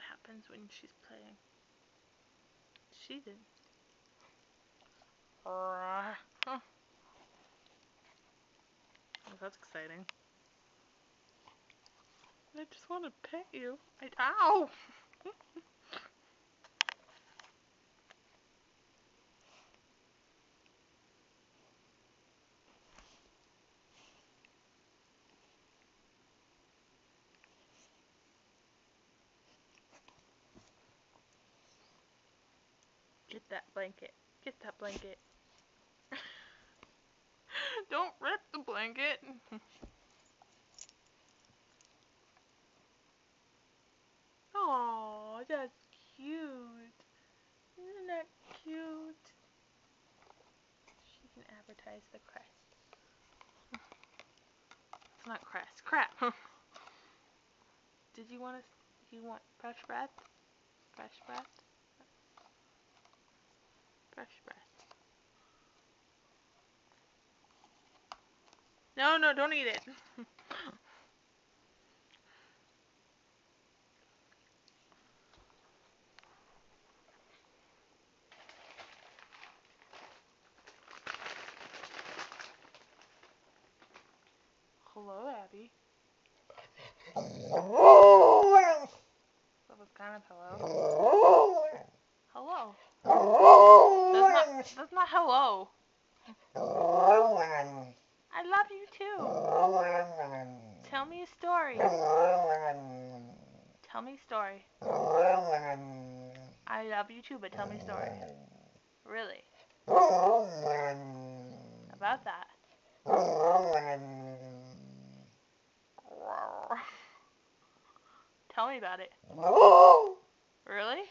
happens when she's playing. She didn't. Oh, that's exciting. I just want to pet you. Ow! Get that blanket. Get that blanket. Don't rip the blanket. Oh, that's cute. Isn't that cute? She can advertise the crest. It's not crest. Crap. Do you want fresh breath? Fresh breath? Fresh breath. No, don't eat it. Hello, Abby. That was kind of hello. Hello. That's not hello. I love you too. Tell me a story. Tell me a story. I love you too, but tell me a story. Really? About that. Tell me about it. Really?